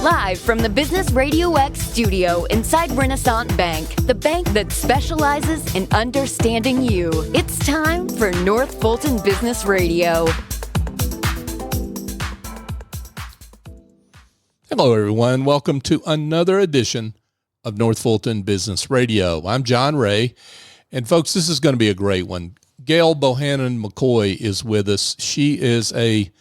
Live from the Business RadioX studio inside Renaissance Bank, the bank that specializes in understanding you. It's time for North Fulton Business Radio. Hello, everyone. Welcome to another edition of North Fulton Business Radio. I'm John Ray, and folks, this is going to be a great one. Gail Bohannon McCoy is with us. She is I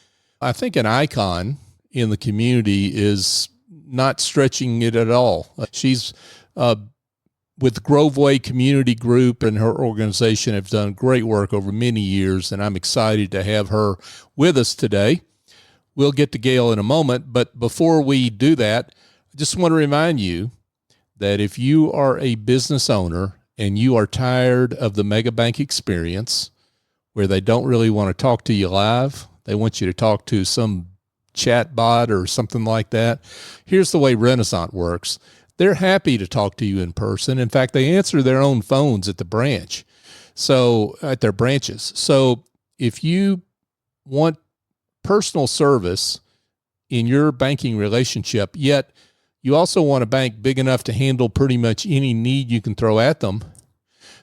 think an icon in the community, is not stretching it at all. She's with Groveway Community Group, and her organization have done great work over many years, and I'm excited to have her with us today. We'll get to Gail in a moment, but before we do that, I just want to remind you that if you are a business owner and you are tired of the mega bank experience where they don't really want to talk to you live, they want you to talk to some chat bot or something like that, here's the way Renaissance works. They're happy to talk to you in person. In fact, they answer their own phones at the branch, at their branches. So if you want personal service in your banking relationship, yet you also want a bank big enough to handle pretty much any need you can throw at them,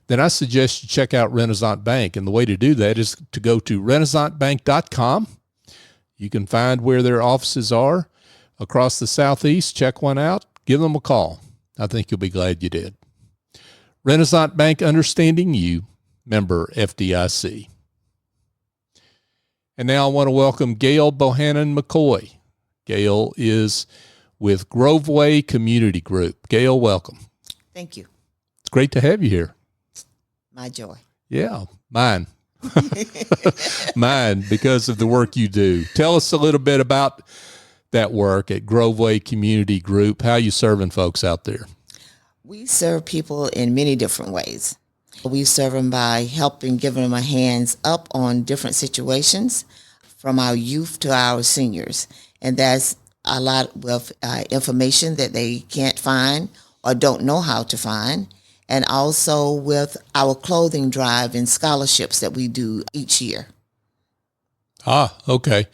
then I suggest you check out Renaissance Bank. And the way to do that is to go to renaissancebank.com. You can find where their offices are across the Southeast. Check one out. Give them a call. I think you'll be glad you did. Renaissance Bank, understanding you, member FDIC. And now I want to welcome Gail Bohannon McCoy. Gail is with Groveway Community Group. Gail, welcome. Thank you. It's great to have you here. My joy. Yeah, mine. Mine, because of the work you do. Tell us a little bit about that work at Groveway Community Group. How you serving folks out there? We serve people in many different ways. We serve them by helping, giving them a hands up on different situations, from our youth to our seniors. And that's a lot of information that they can't find or don't know how to find. And also with our clothing drive and scholarships that we do each year. Ah, okay.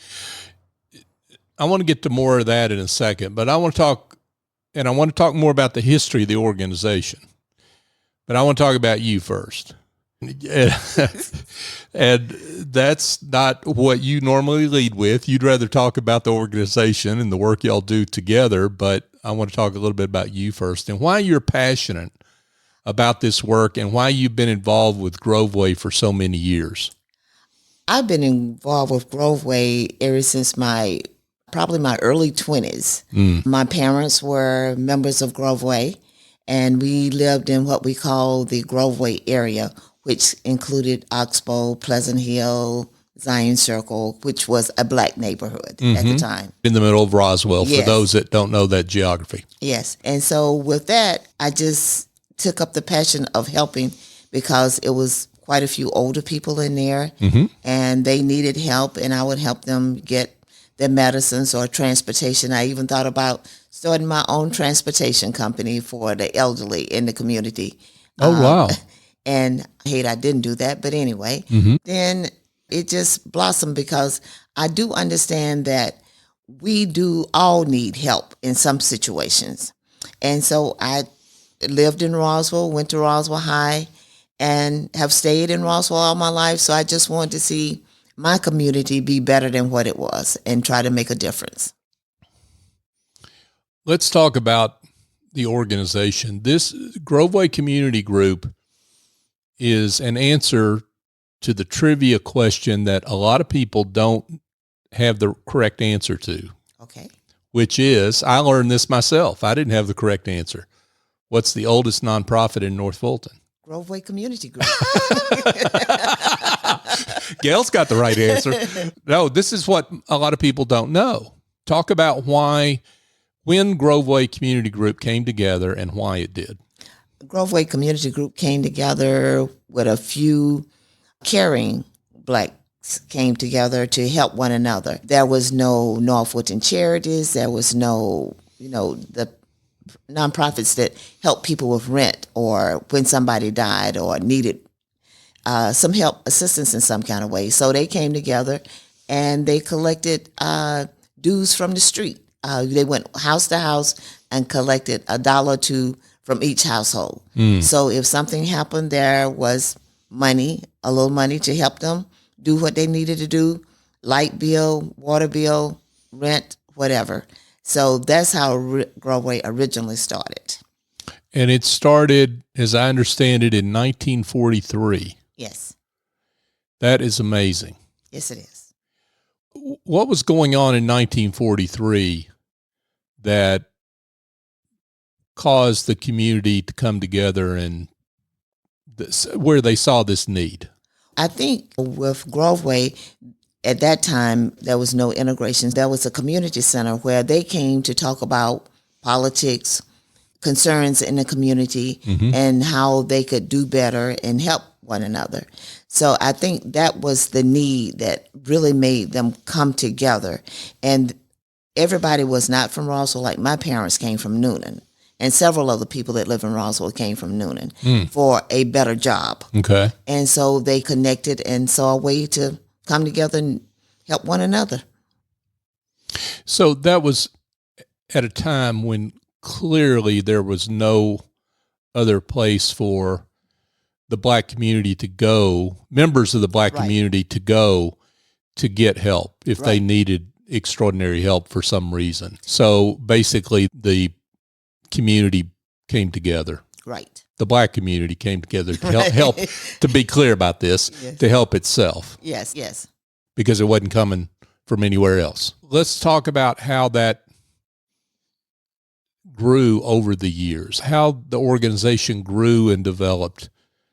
I want to get to more of that in a second, but I want to talk more about the history of the organization. But I want to talk about you first. And that's not what you normally lead with. You'd rather talk about the organization and the work y'all do together, but I want to talk a little bit about you first and why you're passionate about this work and why you've been involved with Groveway for so many years. I've been involved with Groveway ever since probably my early 20s. My parents were members of Groveway, and we lived in what we call the Groveway area, which included Oxbow, Pleasant Hill, Zion Circle, which was a black neighborhood at the time. In the middle of Roswell, Yes. For those that don't know that geography. Yes. And so with that, I just took up the passion of helping because it was quite a few older people in there, and they needed help, and I would help them get their medicines or transportation. I even thought about starting my own transportation company for the elderly in the community. Oh, wow. And I didn't do that, but anyway, then it just blossomed because I do understand that we do all need help in some situations. And so I lived in Roswell, went to Roswell High, and have stayed in Roswell all my life. So I just wanted to see my community be better than what it was and try to make a difference. Let's talk about the organization. This Groveway Community Group is an answer to the trivia question that a lot of people don't have the correct answer to. Okay. Which is, I learned this myself. I didn't have the correct answer. What's the oldest nonprofit in North Fulton? Groveway Community Group. Gail's got the right answer. No, this is what a lot of people don't know. Talk about when Groveway Community Group came together and why it did. Groveway Community Group came together with a few caring blacks came together to help one another. There was no North Fulton Charities. There was no, the nonprofits that help people with rent or when somebody died or needed some help, assistance in some kind of way. So they came together and they collected dues from the street They went house to house and collected $1 or $2 from each household. So if something happened, there was money, a little money to help them do what they needed to do, light bill, water bill, rent, whatever. So that's how Groveway originally started. And it started, as I understand it, in 1943. Yes. That is amazing. Yes, it is. What was going on in 1943 that caused the community to come together and where they saw this need? I think with Groveway, at that time, there was no integration. There was a community center where they came to talk about politics, concerns in the community, and how they could do better and help one another. So I think that was the need that really made them come together. And everybody was not from Roswell. Like my parents came from Noonan, and several other people that live in Roswell came from Noonan for a better job. Okay. And so they connected and saw a way to come together and help one another. So that was at a time when clearly there was no other place for the Black community to go, members of the Black community to go to get help if they needed extraordinary help for some reason. So basically the community came together. Right. The Black community came together to help to be clear about this, to help itself. Yes, yes. Because it wasn't coming from anywhere else. Let's talk about how that grew over the years, how the organization grew and developed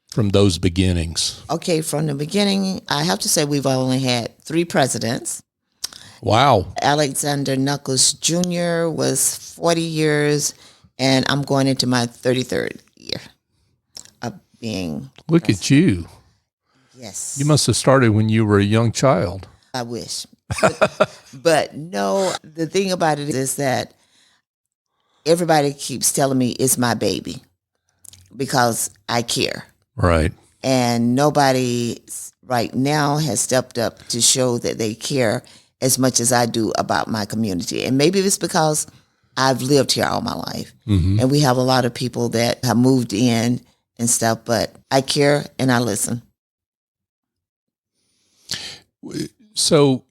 from those beginnings. Okay, from the beginning, I have to say we've only had 3 presidents. Wow. Alexander Knuckles Jr. was 40 years, and I'm going into my 33rd year of being Look president. at you. Yes. You must have started when you were a young child. I wish. But no, the thing about it is that everybody keeps telling me it's my baby because I care. Right. And nobody right now has stepped up to show that they care as much as I do about my community. And maybe it's because I've lived here all my life. And we have a lot of people that have moved in and stuff, but I care and I listen. So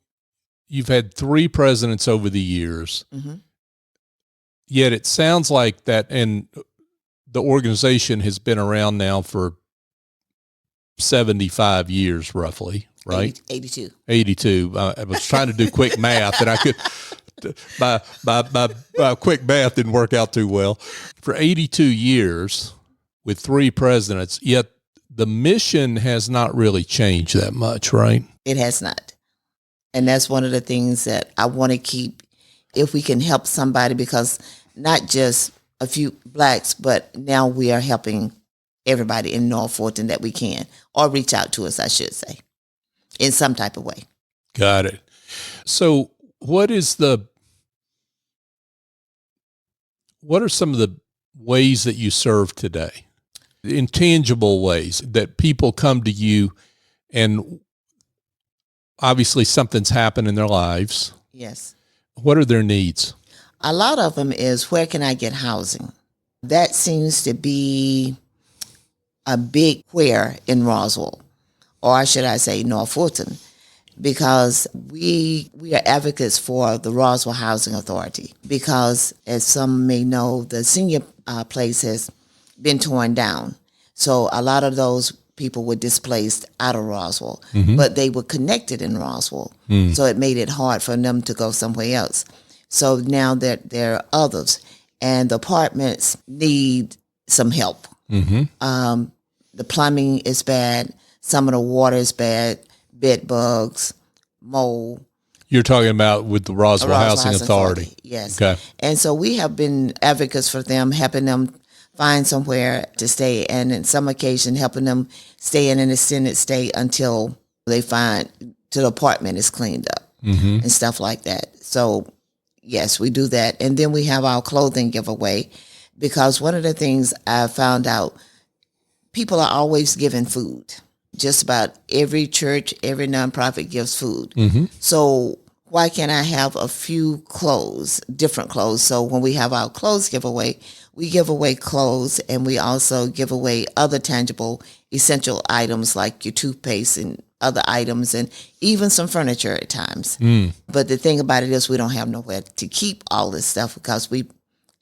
you've had 3 presidents over the years, yet it sounds like that, and the organization has been around now for 75 years roughly, right? 82. 82. I was trying to do quick math, and I could, my quick math didn't work out too well. For 82 years with 3 presidents, yet the mission has not really changed that much, right? It has not. And that's one of the things that I want to keep, if we can help somebody, because not just a few Blacks, but now we are helping everybody in North Fulton that we can, or reach out to us, I should say, in some type of way. Got it. So what are some of the ways that you serve today? Intangible ways that people come to you and obviously something's happened in their lives. Yes. What are their needs? A lot of them is, where can I get housing? That seems to be a big where in Roswell, or should I say North Fulton, because we are advocates for the Roswell Housing Authority, because as some may know, the senior place has been torn down. So a lot of those people were displaced out of Roswell, but they were connected in Roswell. So it made it hard for them to go somewhere else. So now that there are others, and the apartments need some help. The plumbing is bad. Some of the water is bad. Bed bugs, mold. You're talking about with the Roswell Housing Authority. Yes. Okay. And so we have been advocates for them, helping them find somewhere to stay, and in some occasion helping them stay in an extended stay until they find till the apartment is cleaned up and stuff like that. So yes, we do that. And then we have our clothing giveaway, because one of the things I found out, people are always giving food. Just about every church, every nonprofit gives food. So why can't I have a few clothes, different clothes? So when we have our clothes giveaway, we give away clothes, and we also give away other tangible, essential items like your toothpaste and other items, and even some furniture at times. But the thing about it is we don't have nowhere to keep all this stuff because we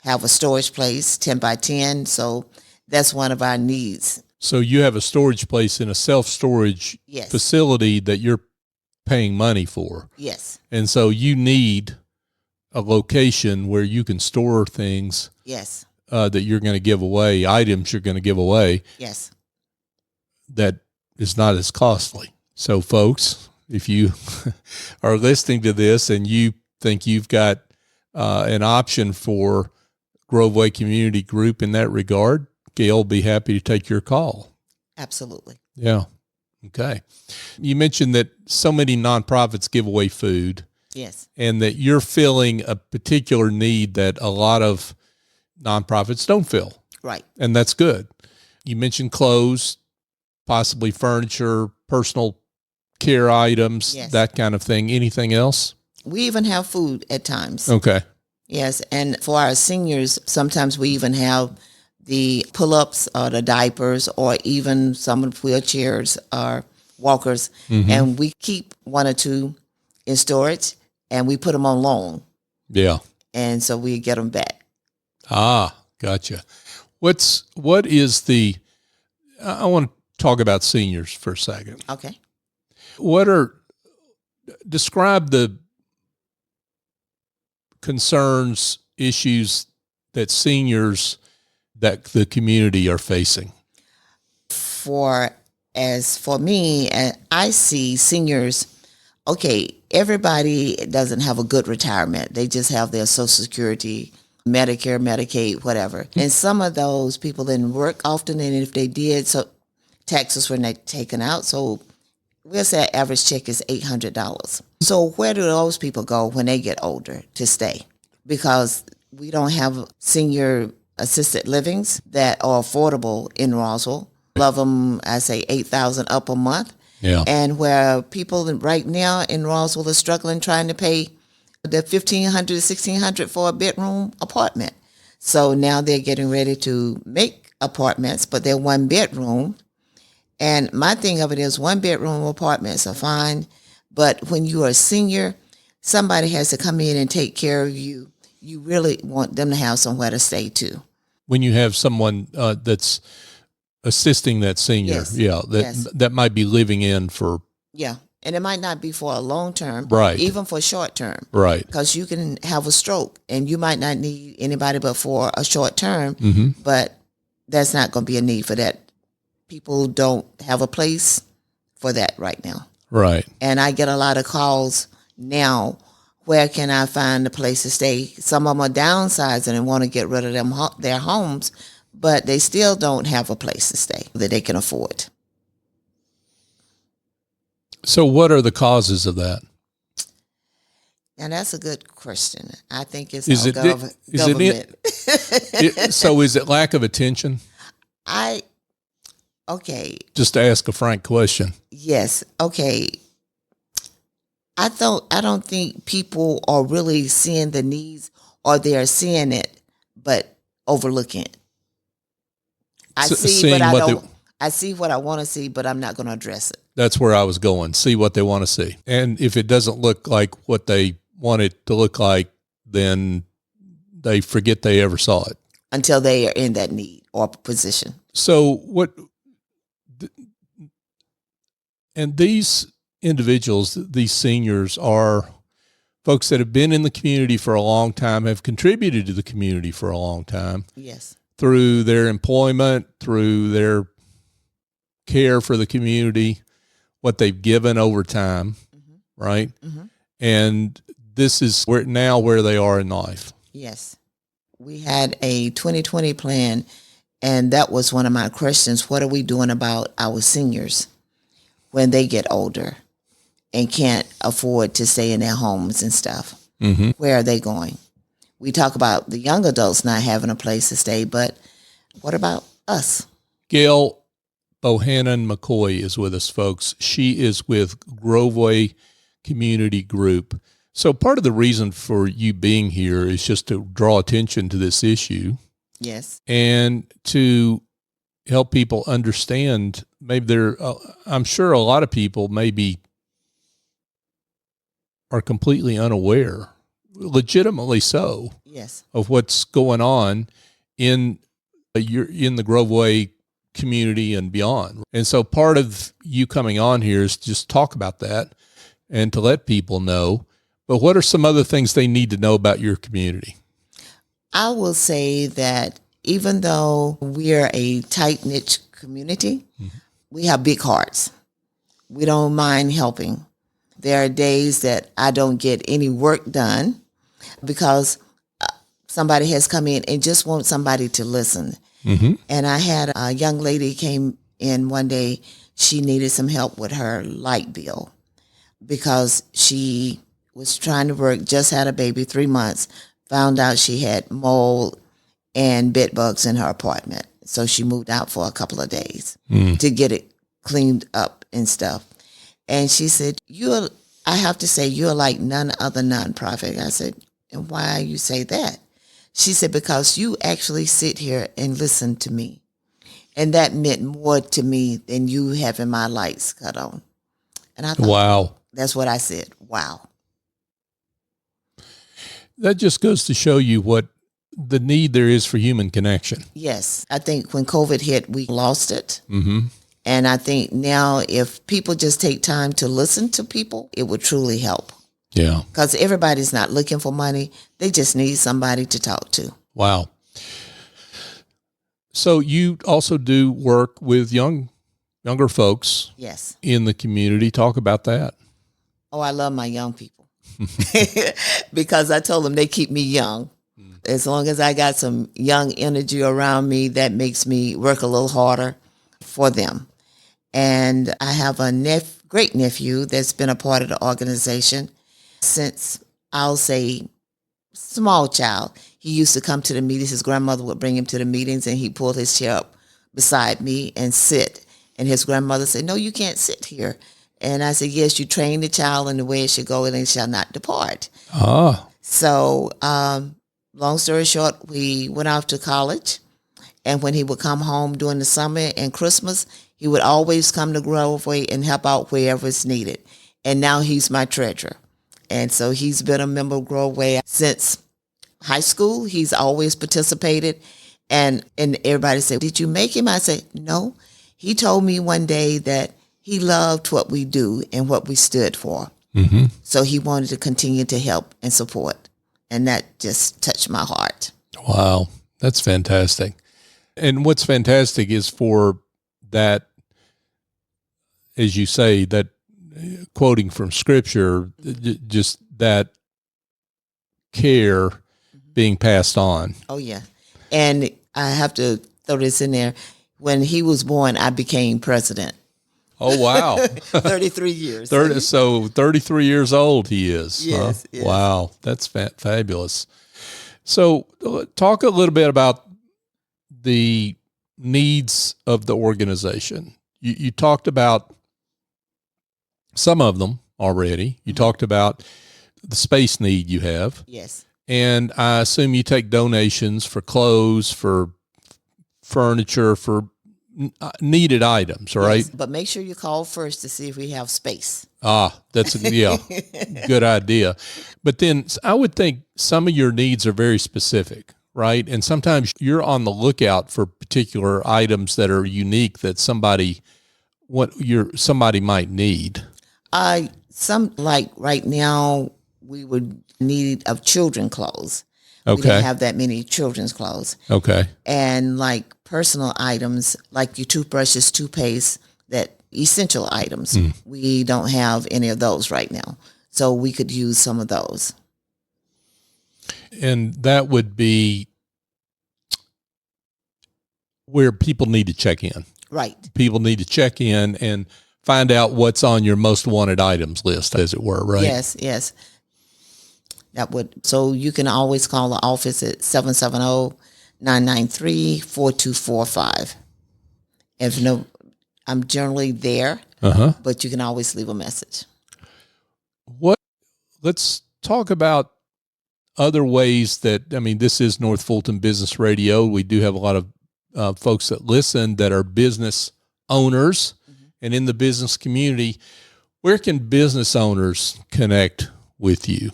have a storage place, 10 by 10. So that's one of our needs. So you have a storage place in a self-storage Yes. facility that you're paying money for. Yes. And so you need a location where you can store things Yes. that you're going to give away, items you're going to give away Yes. that is not as costly. So folks, if you are listening to this and you think you've got an option for Groveway Community Group in that regard, Gail will be happy to take your call. Absolutely. Yeah. Okay. You mentioned that so many nonprofits give away food. Yes. And that you're filling a particular need that a lot of nonprofits don't fill. Right. And that's good. You mentioned clothes, possibly furniture, personal care items, Yes. that kind of thing. Anything else? We even have food at times. Okay. Yes. And for our seniors, sometimes we even have the pull-ups or the diapers or even some of the wheelchairs or walkers. And we keep one or two in storage and we put them on loan. Yeah. And so we get them back. Ah, gotcha. What is the, I want to talk about seniors for a second. Okay. Describe the concerns, issues that seniors, that the community are facing. For me, I see seniors, okay, everybody doesn't have a good retirement. They just have their Social Security, Medicare, Medicaid, whatever. And some of those people didn't work often, and if they did, so taxes were not taken out. So we'll say average check is $800. So where do those people go when they get older to stay? Because we don't have senior assisted livings that are affordable in Roswell. Love them, I say $8,000 up a month. Yeah. And where people right now in Roswell are struggling trying to pay the $1,500 to $1,600 for a bedroom apartment. So now they're getting ready to make apartments, but they're one bedroom. And my thing of it is 1 bedroom apartments are fine, but when you are a senior, somebody has to come in and take care of you. You really want them to have somewhere to stay too. When you have someone that's assisting that senior, Yes. that might be living in for. Yeah. And it might not be for a long term, Right. even for short term. Right. Because you can have a stroke and you might not need anybody but for a short term, but that's not going to be a need for that. People don't have a place for that right now. Right. And I get a lot of calls now, where can I find a place to stay? Some of them are downsizing and want to get rid of their homes, but they still don't have a place to stay that they can afford. So what are the causes of that? And that's a good question. I think it's Is our it- is it government. So is it lack of attention? Okay, Just to ask a frank question. yes, okay. I don't think people are really seeing the needs, or they're seeing it but overlooking it. I S- see, seeing but I what don't. I see what I want to see, but I'm not going to address it That's where I was going. See what they want to see. And if it doesn't look like what they want it to look like, then they forget they ever saw it. until they are in that need or position. So and these individuals, these seniors, are folks that have been in the community for a long time, have contributed to the community for a long time Yes. through their employment, through their care for the community, what they've given over time, right? Mhm. And this is where they are in life. Yes. We had a 2020 plan, and that was one of my questions. What are we doing about our seniors when they get older and can't afford to stay in their homes and stuff? Mm-hmm. Where are they going? We talk about the young adults not having a place to stay, but what about us? Gail Bohannon McCoy is with us, folks. She is with Groveway Community Group. So part of the reason for you being here is just to draw attention to this issue. Yes. And to help people understand, maybe I'm sure a lot of people maybe are completely unaware, legitimately so, Yes. of what's going on in the Groveway community and beyond. And so part of you coming on here is just talk about that and to let people know. But what are some other things they need to know about your community? I will say that even though we're a tight-knit community, we have big hearts. We don't mind helping. There are days that I don't get any work done because somebody has come in and just wants somebody to listen. Mm-hmm. And I had a young lady came in one day. She needed some help with her light bill because she was trying to work, just had a baby, 3 months, found out she had mold and bed bugs in her apartment. So she moved out for a couple of days to get it cleaned up and stuff. And she said, I have to say, you're like none other nonprofit. I said, and why you say that? She said, because you actually sit here and listen to me. And that meant more to me than you having my lights cut on. And I thought, wow. That's what I said. Wow. That just goes to show you what the need there is for human connection. Yes. I think when COVID hit, we lost it. Mm-hmm. And I think now if people just take time to listen to people, it would truly help. Yeah. Because everybody's not looking for money. They just need somebody to talk to. Wow. So you also do work with younger folks. Yes. In the community. Talk about that. Oh, I love my young people. Because I told them they keep me young. As long as I got some young energy around me, that makes me work a little harder for them. And I have a great nephew that's been a part of the organization since, I'll say, small child. He used to come to the meetings. His grandmother would bring him to the meetings, and he'd pull his chair up beside me and sit. And his grandmother said, no, you can't sit here. And I said, yes, you train the child in the way it should go, and it shall not depart. Ah. So, long story short, we went off to college. And when he would come home during the summer and Christmas, he would always come to Groveway and help out wherever it's needed. And now he's my treasurer. And so he's been a member of Groveway since high school. He's always participated. And everybody said, did you make him? I said, no. He told me one day that he loved what we do and what we stood for. Mm-hmm. So he wanted to continue to help and support. And that just touched my heart. Wow. That's fantastic. And what's fantastic is for that, as you say, that quoting from scripture, just that care being passed on. Oh, yeah. And I have to throw this in there. When he was born, I became president. Oh, wow. 33 years. 33 years old he is. Yes. Huh? Yes. Wow. That's fabulous. So talk a little bit about the needs of the organization. You talked about some of them already. You talked about the space need you have. Yes. And I assume you take donations for clothes, for furniture, for needed items, right? Yes, but make sure you call first to see if we have space. That's good idea. But then I would think some of your needs are very specific, right? And sometimes you're on the lookout for particular items that are unique that somebody might need. Some, like right now, we would need of children clothes. Okay. We didn't have that many children's clothes. Okay. And like personal items, like your toothbrushes, toothpaste, that essential items. We don't have any of those right now. So we could use some of those. And that would be where people need to check in. Right. People need to check in and find out what's on your most wanted items list, as it were, right? Yes, yes. So you can always call the office at 770-993-4245. If no, I'm generally there, but you can always leave a message. Let's talk about other ways that, I mean, this is North Fulton Business Radio. We do have a lot of folks that listen that are business owners and in the business community. Where can business owners connect with you?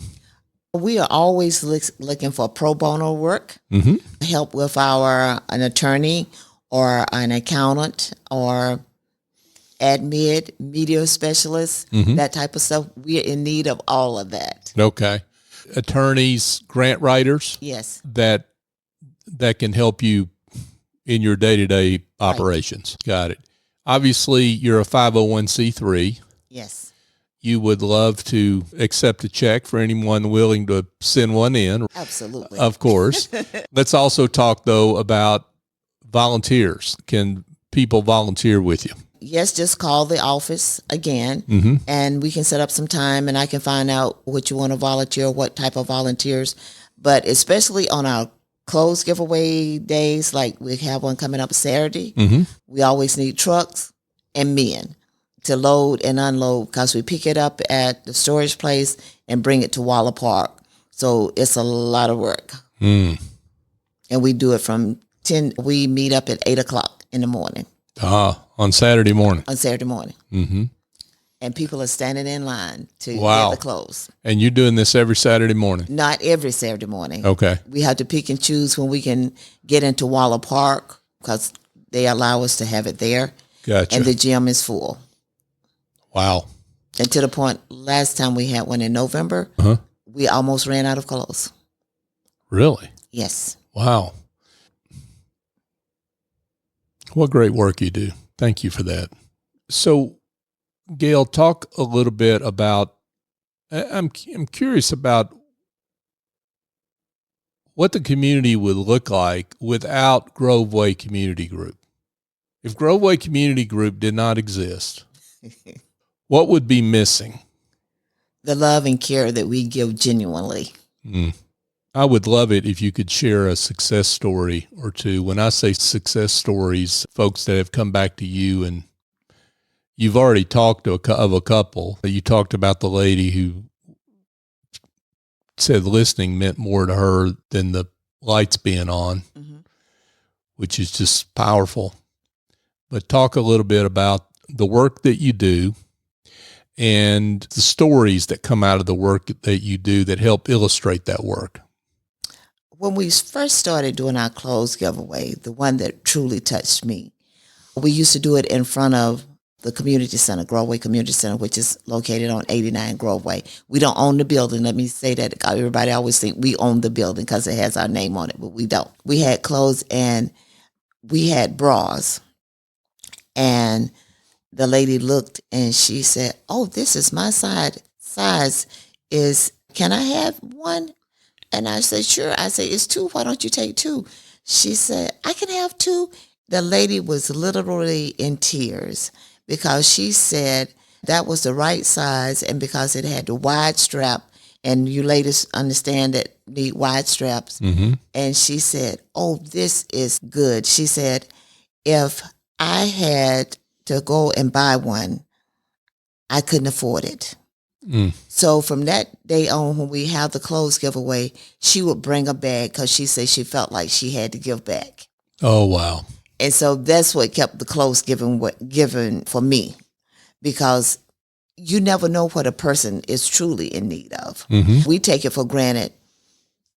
We are always looking for pro bono work, help with an attorney or an accountant or admin, media specialist, that type of stuff. We are in need of all of that. Okay. Attorneys, grant writers? Yes. That can help you in your day-to-day operations. Right. Got it. Obviously, you're a 501c3. Yes. You would love to accept a check for anyone willing to send one in. Absolutely. Of course. Let's also talk, though, about volunteers. Can people volunteer with you? Yes, just call the office again, and we can set up some time, and I can find out what you want to volunteer, what type of volunteers. But especially on our clothes giveaway days, like we have one coming up Saturday, we always need trucks and men to load and unload because we pick it up at the storage place and bring it to Waller Park. So it's a lot of work. And we do it from 10, we meet up at 8 o'clock in the morning. On Saturday morning. On Saturday morning. And people are standing in line to get the clothes. And you're doing this every Saturday morning? Not every Saturday morning. Okay. We have to pick and choose when we can get into Waller Park because they allow us to have it there. Gotcha. And the gym is full. Wow. And to the point, last time we had one in November, we almost ran out of clothes. Really? Yes. Wow. What great work you do. Thank you for that. So, Gail, talk a little bit about, I'm curious about what the community would look like without Groveway Community Group. If Groveway Community Group did not exist, what would be missing? The love and care that we give genuinely. I would love it if you could share a success story or two. When I say success stories, folks that have come back to you, and you've already talked of a couple. You talked about the lady who said listening meant more to her than the lights being on, which is just powerful. But talk a little bit about the work that you do and the stories that come out of the work that you do that help illustrate that work. When we first started doing our clothes giveaway, the one that truly touched me, we used to do it in front of the community center, Groveway Community Center, which is located on 89 Groveway. We don't own the building. Let me say that. Everybody always think we own the building because it has our name on it, but we don't. We had clothes and we had bras. And the lady looked and she said, "Oh, this is my size. Can I have one?" And I said, "Sure." I said, "It's two. Why don't you take two?" She said, "I can have two." The lady was literally in tears because she said that was the right size, and because it had the wide strap, and you ladies understand that need wide straps. And she said, "Oh, this is good." She said, "If I had to go and buy one, I couldn't afford it." So from that day on, when we have the clothes giveaway, she would bring a bag because she said she felt like she had to give back. Oh, wow. And so that's what kept the clothes given for me, because you never know what a person is truly in need of. We take it for granted.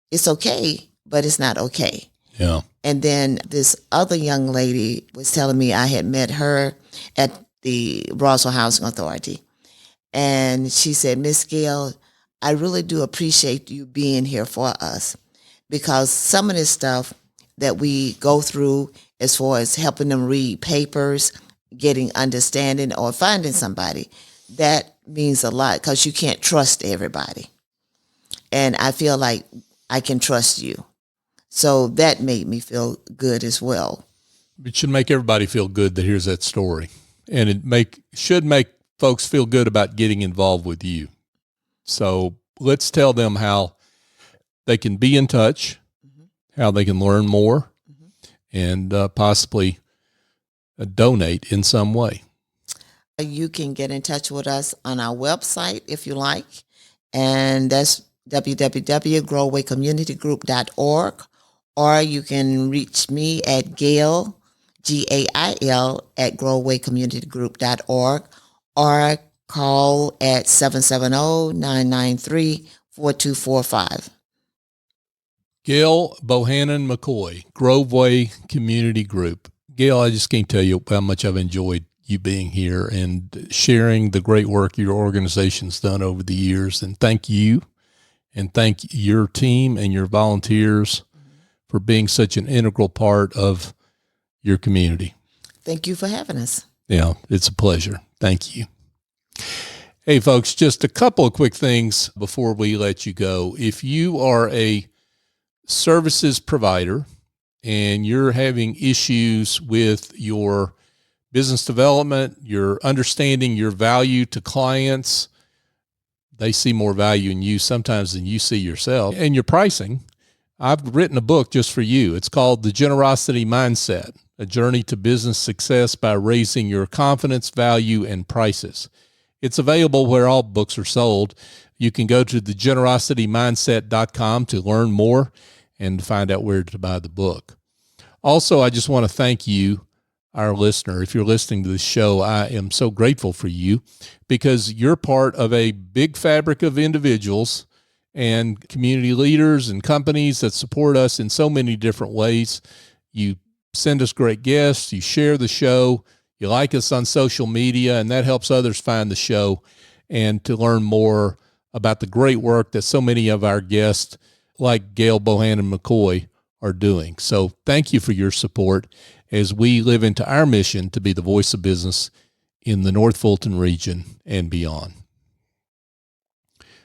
It's okay, but it's not okay. Yeah. And then this other young lady was telling me I had met her at the Roswell Housing Authority. And she said, "Miss Gail, I really do appreciate you being here for us, because some of this stuff that we go through as far as helping them read papers, getting understanding, or finding somebody, that means a lot because you can't trust everybody. And I feel like I can trust you." So that made me feel good as well. It should make everybody feel good that hears that story. And it should make folks feel good about getting involved with you. So let's tell them how they can be in touch, how they can learn more, and possibly donate in some way. You can get in touch with us on our website if you like, and that's www.grovewaycommunitygroup.org, or you can reach me at Gail, Gail, at grovewaycommunitygroup.org, or call at 770-993-4245. Gail Bohannon McCoy, Groveway Community Group. Gail, I just can't tell you how much I've enjoyed you being here and sharing the great work your organization's done over the years. And thank you, and thank your team and your volunteers for being such an integral part of your community. Thank you for having us. Yeah, it's a pleasure. Thank you. Hey, folks, just a couple of quick things before we let you go. If you are a services provider and you're having issues with your business development, you're understanding your value to clients, they see more value in you sometimes than you see yourself, and your pricing, I've written a book just for you. It's called The Generosity Mindset, A Journey to Business Success by Raising Your Confidence, Value, and Prices. It's available where all books are sold. You can go to thegenerositymindset.com to learn more and find out where to buy the book. Also, I just want to thank you, our listener. If you're listening to this show, I am so grateful for you because you're part of a big fabric of individuals and community leaders and companies that support us in so many different ways. You send us great guests, you share the show, you like us on social media, and that helps others find the show and to learn more about the great work that so many of our guests, like Gail Bohannon McCoy, are doing. So thank you for your support as we live into our mission to be the voice of business in the North Fulton region and beyond.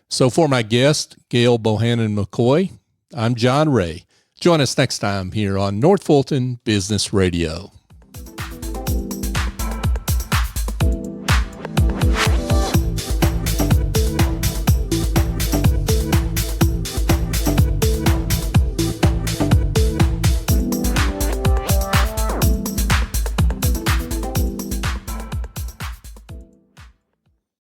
So for my guest, Gail Bohannon McCoy, I'm John Ray. Join us next time here on North Fulton Business Radio.